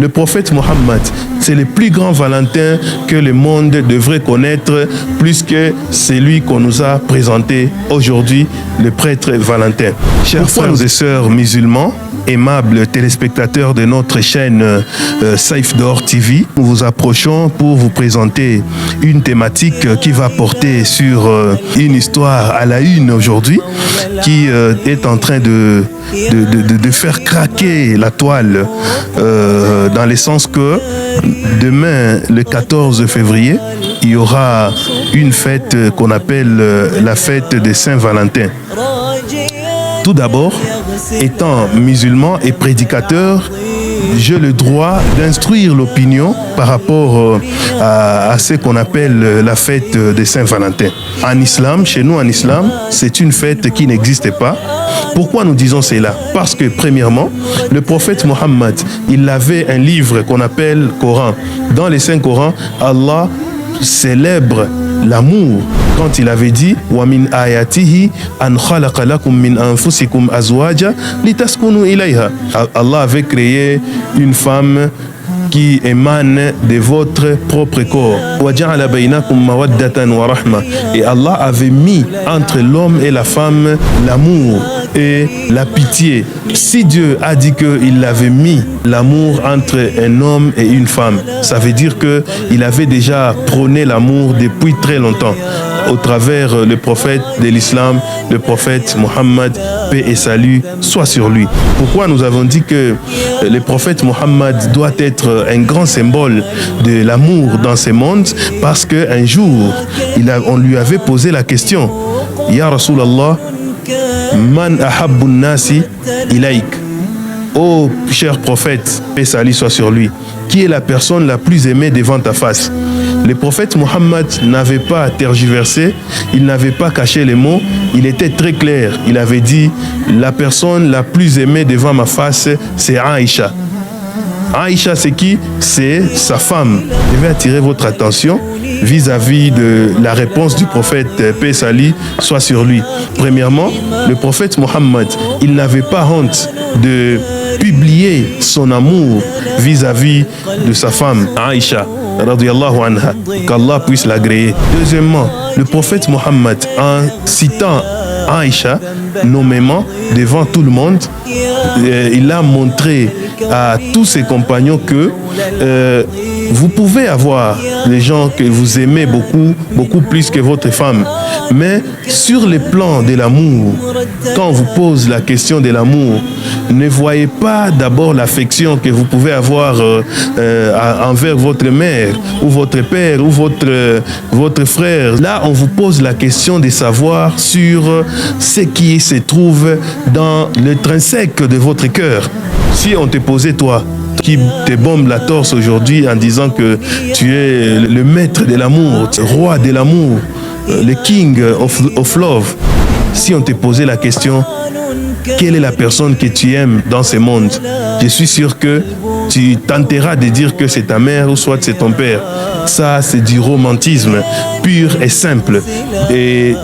Le prophète Mohammed, c'est le plus grand Valentin que le monde devrait connaître, plus que celui qu'on nous a présenté aujourd'hui, le prêtre Valentin. Chers frères et sœurs musulmans, aimables téléspectateurs de notre chaîne Saif d'Or TV, nous vous approchons pour vous présenter une thématique qui va porter sur une histoire à la une aujourd'hui, qui est en train de faire craquer la toile, dans le sens que demain, le 14 février, il y aura une fête qu'on appelle la fête de Saint-Valentin. Tout d'abord, étant musulman et prédicateur, j'ai le droit d'instruire l'opinion par rapport à ce qu'on appelle la fête de Saint-Valentin. En islam, chez nous en islam, c'est une fête qui n'existe pas. Pourquoi nous disons cela? Parce que premièrement, le prophète Mohammed, il avait un livre qu'on appelle Coran. Dans les Saint-Coran, Allah célèbre l'amour quand il avait dit wa min ayatihi an khalaqa lakum min anfusikum azwaja litaskunu ilayha. Allah avait créé une femme qui émane de votre propre corps. Et Allah avait mis entre l'homme et la femme l'amour et la pitié. Si Dieu a dit qu'il avait mis l'amour entre un homme et une femme, ça veut dire qu'il avait déjà prôné l'amour depuis très longtemps au travers le prophète de l'islam, le prophète Mohammed, paix et salut soit sur lui. Pourquoi nous avons dit que le prophète Mohammed doit être un grand symbole de l'amour dans ce monde? Parce qu'un jour, on lui avait posé la question, Ya Rasulallah, man ahabbun nasi ilaik. Ô cher prophète, paix et salut soit sur lui, qui est la personne la plus aimée devant ta face? Le prophète Mohammed n'avait pas tergiversé, il n'avait pas caché les mots, il était très clair. Il avait dit, la personne la plus aimée devant ma face, c'est Aïcha. Aïcha, c'est qui? C'est sa femme. Je vais attirer votre attention vis-à-vis de la réponse du prophète, paix et salut soit sur lui. Premièrement, le prophète Mohammed, il n'avait pas honte de publier son amour vis-à-vis de sa femme, Aïcha, radiyallahu anha, qu'Allah puisse l'agréer. Deuxièmement, le prophète Mohammed, en citant Aïcha nommément devant tout le monde, il a montré à tous ses compagnons que vous pouvez avoir des gens que vous aimez beaucoup, beaucoup plus que votre femme. Mais sur le plan de l'amour, quand on vous pose la question de l'amour, ne voyez pas d'abord l'affection que vous pouvez avoir envers votre mère ou votre père ou votre frère. Là, on vous pose la question de savoir sur ce qui se trouve dans l'intrinsèque de votre cœur. Si on te posait, toi, qui te bombe la torse aujourd'hui en disant que tu es le maître de l'amour, le roi de l'amour, le king of love, si on te posait la question, quelle est la personne que tu aimes dans ce monde? Je suis sûr que tu tenteras de dire que c'est ta mère ou soit c'est ton père. Ça, c'est du romantisme pur et simple. Et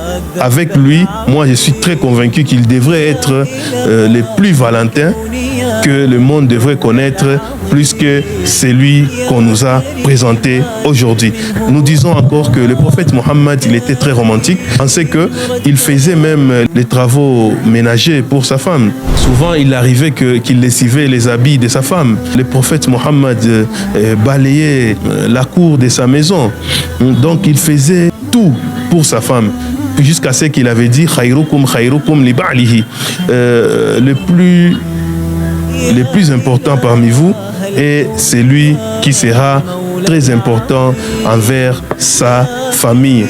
avec lui, moi, je suis très convaincu qu'il devrait être le plus Valentin que le monde devrait connaître, plus que celui qu'on nous a présenté aujourd'hui. Nous disons encore que le prophète Mohammed, il était très romantique. On sait qu'il faisait même les travaux ménagers pour sa femme. Souvent, il arrivait qu'il lessivait les habits de sa femme. Le prophète Mohammed balayait la cour de sa maison. Donc, il faisait tout pour sa femme. Jusqu'à ce qu'il avait dit khayrukum khayrukum li ba'lihi. Le plus important parmi vous est celui qui sera très important envers sa famille,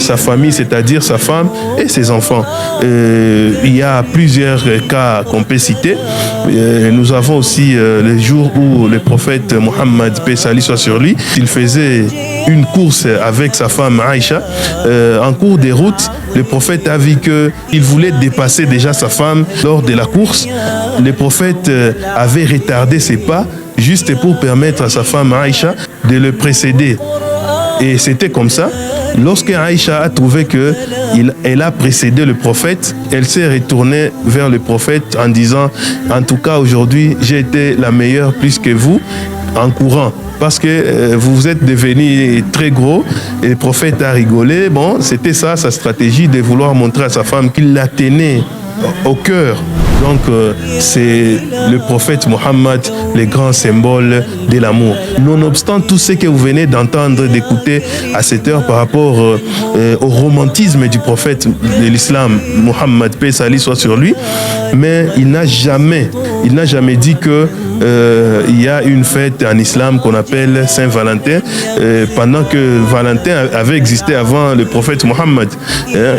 c'est-à-dire sa femme et ses enfants. Il y a plusieurs cas qu'on peut citer. Nous avons aussi le jour où le prophète Mohammed, paix et salut soit sur lui, il faisait une course avec sa femme Aïcha. En cours de route, le prophète a vu qu'il voulait dépasser déjà sa femme lors de la course. Le prophète avait retardé ses pas juste pour permettre à sa femme Aïcha de le précéder. Et c'était comme ça. Lorsque Aïcha a trouvé qu'elle a précédé le prophète, elle s'est retournée vers le prophète en disant « En tout cas, aujourd'hui, j'ai été la meilleure plus que vous. en courant. Parce que vous êtes devenu très gros et le prophète a rigolé. Bon, c'était ça sa stratégie de vouloir montrer à sa femme qu'il la tenait au cœur. Donc, c'est le prophète Mohammed, le grand symbole de l'amour. Nonobstant tout ce que vous venez d'entendre, d'écouter à cette heure par rapport au romantisme du prophète de l'islam, Mohammed, paix salut soit sur lui, mais il n'a jamais dit que il y a une fête en islam qu'on appelle Saint-Valentin, pendant que Valentin avait existé avant le prophète Mohammed.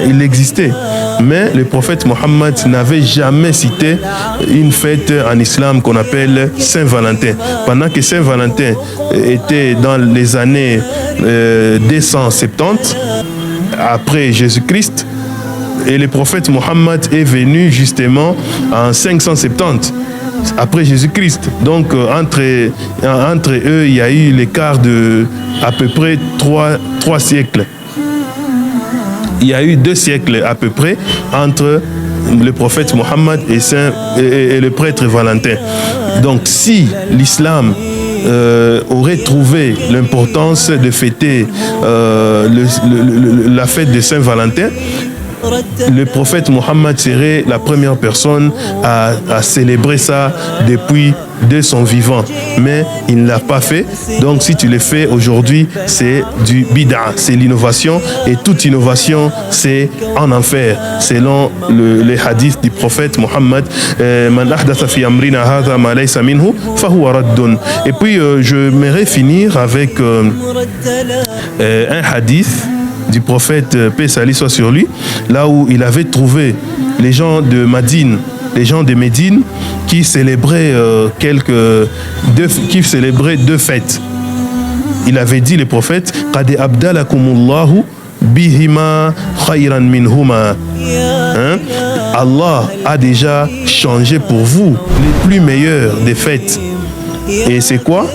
Il existait. Mais le prophète Mohammed n'avait jamais cité une fête en islam qu'on appelle Saint-Valentin. Pendant que Saint-Valentin était dans les années 270 après Jésus-Christ, et le prophète Mohammed est venu justement en 570 après Jésus-Christ. Donc entre eux, il y a eu l'écart de à peu près 3 siècles. Il y a eu 2 siècles à peu près entre le prophète Mohammed et le prêtre Valentin. Donc si l'islam aurait trouvé l'importance de fêter la fête de Saint-Valentin, le prophète Mohammed serait la première personne à célébrer ça depuis de son vivant. Mais il ne l'a pas fait. Donc si tu le fais aujourd'hui, c'est du bid'a, c'est l'innovation. Et toute innovation, c'est en enfer. Selon les hadiths du prophète Mohammed, Man ahdatha fi amrina hadha ma laysa minhu fahuwa raddun. Et puis j'aimerais finir avec un hadith du prophète, paix salut soit sur lui, là où il avait trouvé les gens de Médine, qui célébraient deux fêtes. Il avait dit, le prophète, qad abdalakumullahu bihima khayran minhuma. Allah a déjà changé pour vous les plus meilleures des fêtes. Et c'est quoi?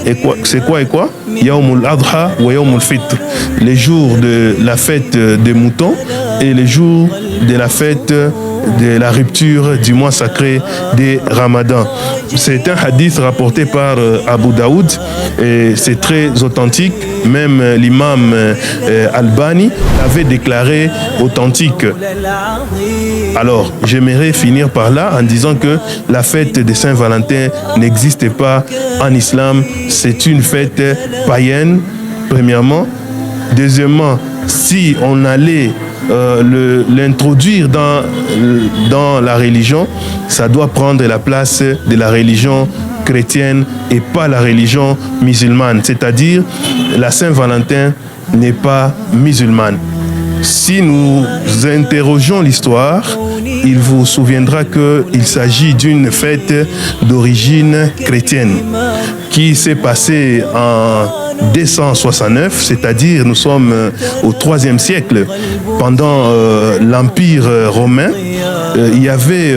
Yawmul Adha wa Yawmul Fitr. Les jours de la fête des moutons et les jours de la fête de la rupture du mois sacré des Ramadan. C'est un hadith rapporté par Abu Daoud et c'est très authentique. Même l'imam Albani avait déclaré authentique. Alors, j'aimerais finir par là en disant que la fête de Saint-Valentin n'existe pas en islam. C'est une fête païenne, premièrement. Deuxièmement, si on allait l'introduire dans la religion, ça doit prendre la place de la religion chrétienne et pas la religion musulmane. C'est-à-dire, la Saint-Valentin n'est pas musulmane. Si nous interrogeons l'histoire, il vous souviendra qu'il s'agit d'une fête d'origine chrétienne qui s'est passée en 269, c'est-à-dire nous sommes au IIIe siècle. Pendant l'Empire romain, il y avait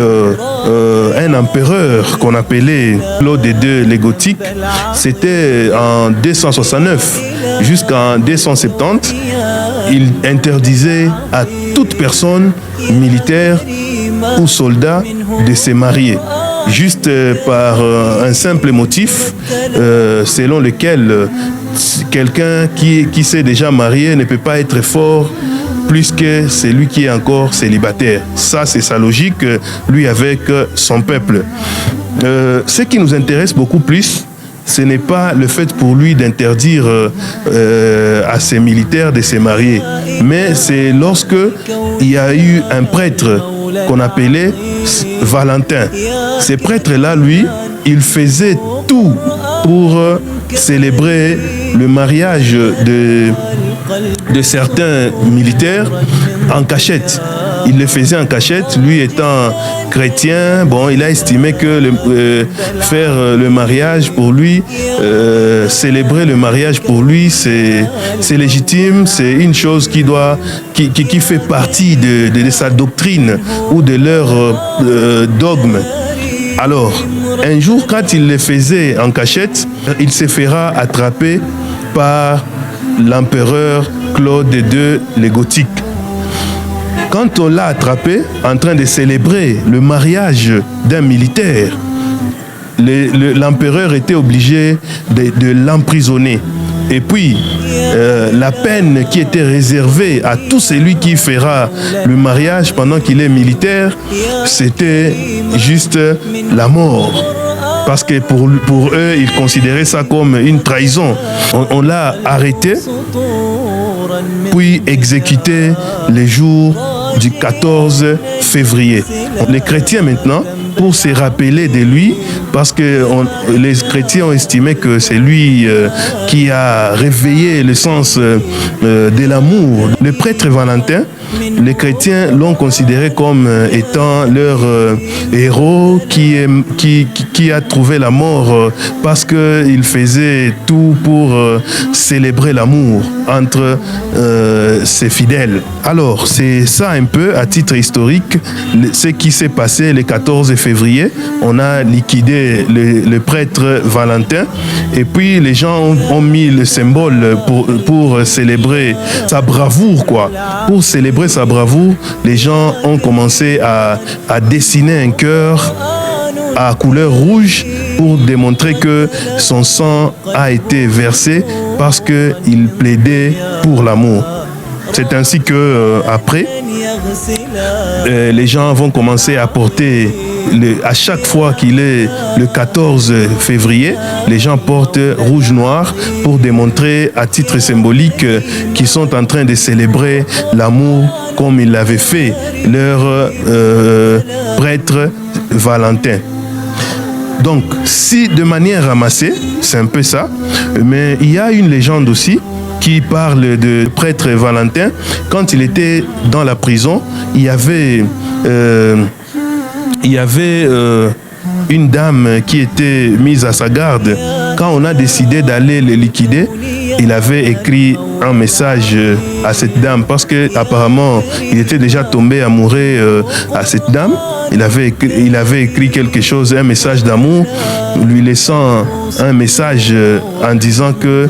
un empereur qu'on appelait Claude II le Gothique. C'était en 269 jusqu'en 270. Il interdisait à toute personne militaire ou soldat de se marier, juste par un simple motif selon lequel quelqu'un qui s'est déjà marié ne peut pas être fort plus que celui qui est encore célibataire. Ça, c'est sa logique, lui avec son peuple. Ce qui nous intéresse beaucoup plus, ce n'est pas le fait pour lui d'interdire à ses militaires de se marier, mais c'est lorsque il y a eu un prêtre qu'on appelait Valentin. Ce prêtre-là, lui, il faisait tout pour célébrer le mariage de certains militaires en cachette. Il le faisait en cachette, lui étant chrétien. Bon, il a estimé que faire le mariage pour lui, célébrer le mariage pour lui, c'est légitime, c'est une chose qui fait partie de sa doctrine ou de leur dogme. Alors, un jour, quand il le faisait en cachette, il se fera attraper par l'empereur Claude II le Gothique. Quand on l'a attrapé en train de célébrer le mariage d'un militaire, l'empereur était obligé de l'emprisonner. Et puis, la peine qui était réservée à tout celui qui fera le mariage pendant qu'il est militaire, c'était juste la mort. Parce que pour eux, ils considéraient ça comme une trahison. On l'a arrêté, puis exécuté le jour du 14 février. Les chrétiens maintenant, pour se rappeler de lui, parce que les chrétiens ont estimé que c'est lui qui a réveillé le sens de l'amour. Le prêtre Valentin, les chrétiens l'ont considéré comme étant leur héros qui a trouvé la mort parce qu'il faisait tout pour célébrer l'amour entre ses fidèles. Alors, c'est ça un peu, à titre historique, ce qui s'est passé le 14 février. On a liquidé le prêtre Valentin et puis les gens ont mis le symbole pour célébrer sa bravoure, quoi. Pour célébrer sa bravoure, les gens ont commencé à dessiner un cœur à couleur rouge pour démontrer que son sang a été versé parce qu'il plaidait pour l'amour. C'est ainsi que après, les gens vont commencer à porter, à chaque fois qu'il est le 14 février, les gens portent rouge-noir pour démontrer à titre symbolique qu'ils sont en train de célébrer l'amour comme ils l'avaient fait leur prêtre Valentin. Donc, si de manière ramassée, c'est un peu ça, mais il y a une légende aussi qui parle de prêtre Valentin. Quand il était dans la prison, il y avait une dame qui était mise à sa garde. Quand on a décidé d'aller le liquider, il avait écrit un message à cette dame parce que apparemment il était déjà tombé amoureux à cette dame. Il avait écrit quelque chose, un message d'amour, lui laissant un message en disant que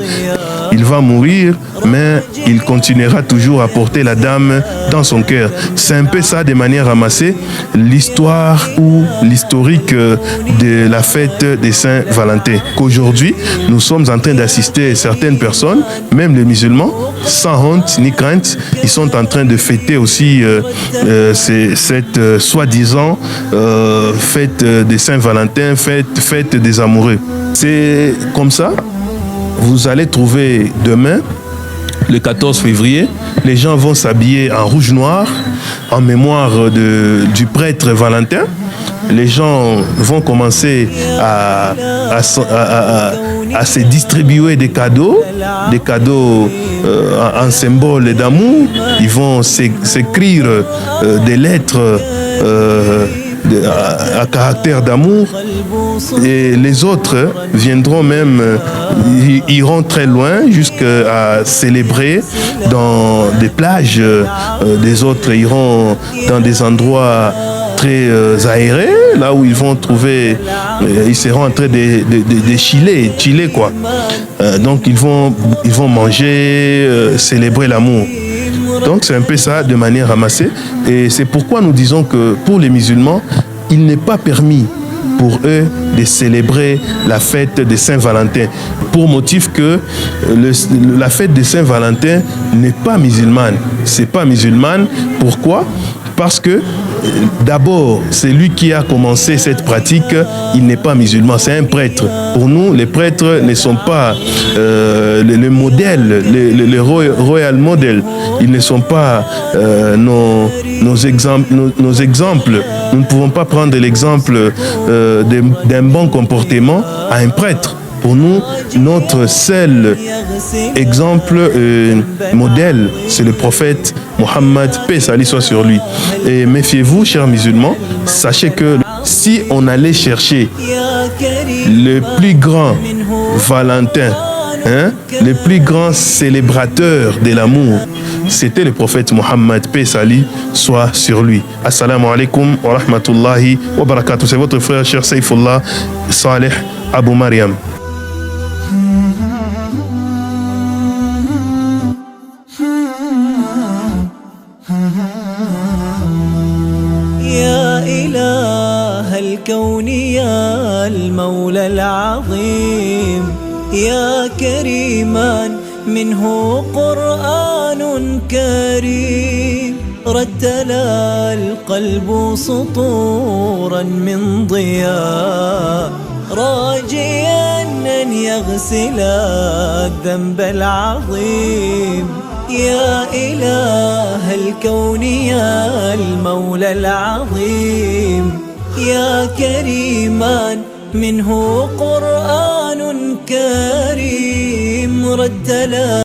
il va mourir, mais il continuera toujours à porter la dame dans son cœur. C'est un peu ça, de manière ramassée, l'histoire ou l'historique de la fête des Saint-Valentin. Qu'aujourd'hui, nous sommes en train d'assister certaines personnes, même les musulmans, sans honte ni crainte, ils sont en train de fêter aussi cette soi-disant fête des Saint-Valentin, fête des amoureux. C'est comme ça. Vous allez trouver demain, le 14 février, les gens vont s'habiller en rouge-noir en mémoire du prêtre Valentin. Les gens vont commencer à se distribuer des cadeaux en symbole d'amour. Ils vont s'écrire des lettres à caractère d'amour, et les autres viendront même, iront très loin jusqu'à célébrer dans des plages, des autres iront dans des endroits très aérés, là où ils vont trouver, ils seront en train de chiller quoi. Donc ils vont manger, célébrer l'amour. Donc c'est un peu ça de manière ramassée. Et c'est pourquoi nous disons que pour les musulmans, il n'est pas permis pour eux de célébrer la fête de Saint-Valentin. Pour motif que la fête de Saint-Valentin n'est pas musulmane. C'est pas musulmane. Pourquoi ? Parce que d'abord, c'est lui qui a commencé cette pratique, il n'est pas musulman, c'est un prêtre. Pour nous, les prêtres ne sont pas le modèle, le royal model. Ils ne sont pas nos exemples. Nous ne pouvons pas prendre l'exemple d'un bon comportement à un prêtre. Pour nous, notre seul exemple, modèle, c'est le prophète Mohammed, paix salut soit sur lui. Et méfiez-vous, chers musulmans, sachez que si on allait chercher le plus grand Valentin, le plus grand célébrateur de l'amour, c'était le prophète Mohammed, paix salut soit sur lui. Assalamu alaikum wa rahmatullahi wa barakatuh. C'est votre frère, cher Saifullah Saleh Abou Mariam. يا إله الكون يا المولى كريمان منه قرآن كريم رتل القلب سطورا من ضياء راجيا أن يغسل الذنب العظيم. يا إله الكون يا المولى العظيم يا كريمان منه قرآن كريم رتل